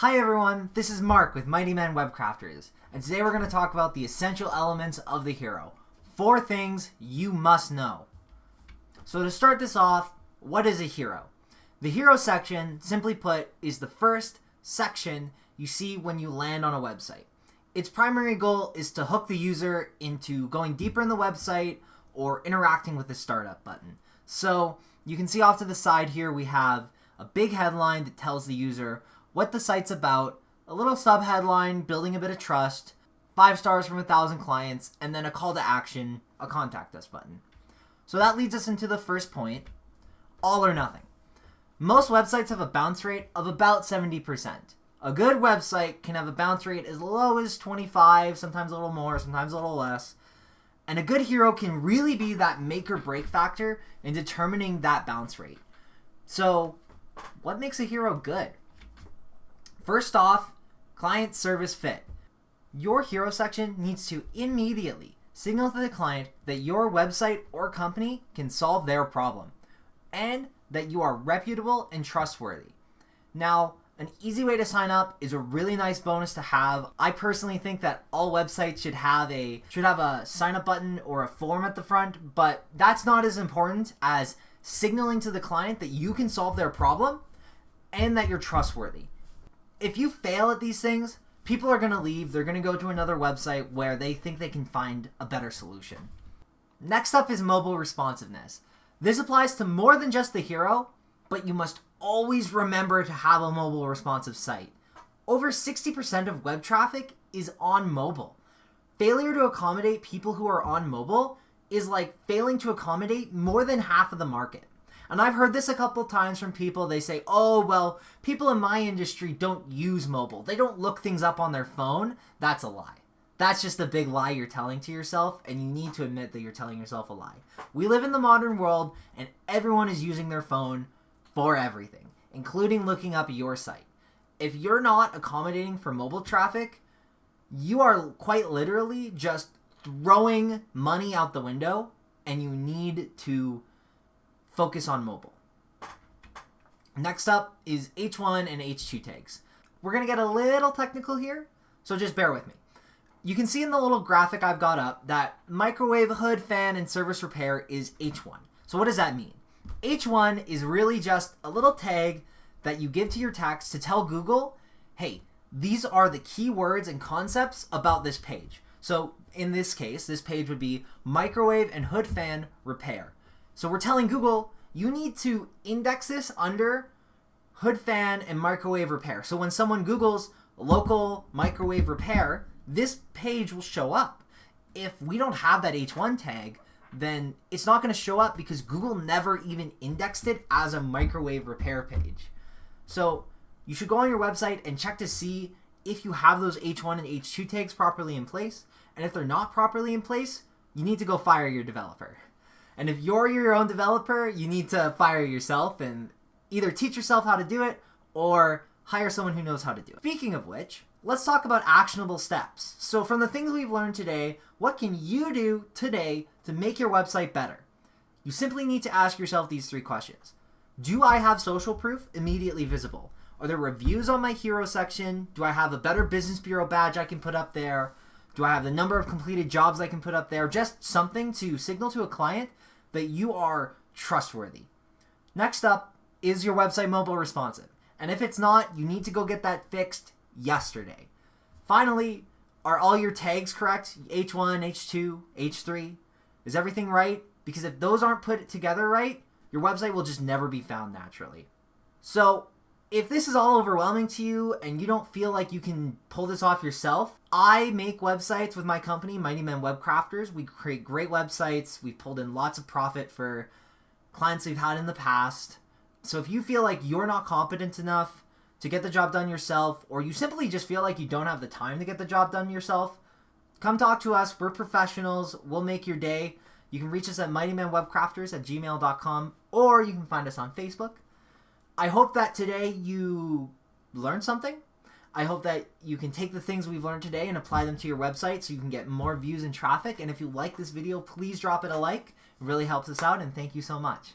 Hi everyone, this is Mark with Mighty Men Webcrafters, and today we're going to talk about the essential elements of the hero. 4 things you must know. So to start this off, what is a hero? The hero section, simply put, is the first section you see when you land on a website. Its primary goal is to hook the user into going deeper in the website or interacting with the startup button. So you can see off to the side here we have a big headline that tells the user what the site's about, a little sub-headline building a bit of trust, 5 stars from 1,000 clients, and then a call to action, a contact us button. So that leads us into the first point, all or nothing. Most websites have a bounce rate of about 70%. A good website can have a bounce rate as low as 25, sometimes a little more, sometimes a little less. And a good hero can really be that make or break factor in determining that bounce rate. So what makes a hero good? First off, client service fit. Your hero section needs to immediately signal to the client that your website or company can solve their problem and that you are reputable and trustworthy. Now, an easy way to sign up is a really nice bonus to have. I personally think that all websites should have a sign up button or a form at the front, but that's not as important as signaling to the client that you can solve their problem and that you're trustworthy. If you fail at these things, people are going to leave. They're going to go to another website where they think they can find a better solution. Next up is mobile responsiveness. This applies to more than just the hero, but you must always remember to have a mobile responsive site. Over 60% of web traffic is on mobile. Failure to accommodate people who are on mobile is like failing to accommodate more than half of the market. And I've heard this a couple times from people. They say, oh, well, people in my industry don't use mobile. They don't look things up on their phone. That's a lie. That's just a big lie you're telling to yourself, and you need to admit that you're telling yourself a lie. We live in the modern world, and everyone is using their phone for everything, including looking up your site. If you're not accommodating for mobile traffic, you are quite literally just throwing money out the window, and you need to focus on mobile. Next up is H1 and H2 tags. We're going to get a little technical here, so just bear with me. You can see in the little graphic I've got up that microwave, hood, fan, and service repair is H1. So what does that mean? H1 is really just a little tag that you give to your text to tell Google, hey, these are the keywords and concepts about this page. So in this case, this page would be microwave and hood fan repair. So we're telling Google, you need to index this under hood fan and microwave repair. So when someone Googles local microwave repair, this page will show up. If we don't have that H1 tag, then it's not going to show up because Google never even indexed it as a microwave repair page. So you should go on your website and check to see if you have those H1 and H2 tags properly in place. And if they're not properly in place, you need to go fire your developer. And if you're your own developer, you need to fire yourself and either teach yourself how to do it or hire someone who knows how to do it. Speaking of which, let's talk about actionable steps. So from the things we've learned today, what can you do today to make your website better? You simply need to ask yourself these 3 questions. Do I have social proof immediately visible? Are there reviews on my hero section? Do I have a Better Business Bureau badge I can put up there? Do I have the number of completed jobs I can put up there? Just something to signal to a client that you are trustworthy. Next up, is your website mobile responsive? And if it's not, you need to go get that fixed yesterday. Finally, are all your tags correct? H1, H2, H3? Is everything right? Because if those aren't put together right, your website will just never be found naturally. So if this is all overwhelming to you and you don't feel like you can pull this off yourself, I make websites with my company, Mighty Men Webcrafters. We create great websites. We've pulled in lots of profit for clients we've had in the past. So if you feel like you're not competent enough to get the job done yourself, or you simply just feel like you don't have the time to get the job done yourself, come talk to us. We're professionals. We'll make your day. You can reach us at mightymenwebcrafters@gmail.com, or you can find us on Facebook. I hope that today you learned something. I hope that you can take the things we've learned today and apply them to your website so you can get more views and traffic. And if you like this video, please drop it a like. It really helps us out, and thank you so much.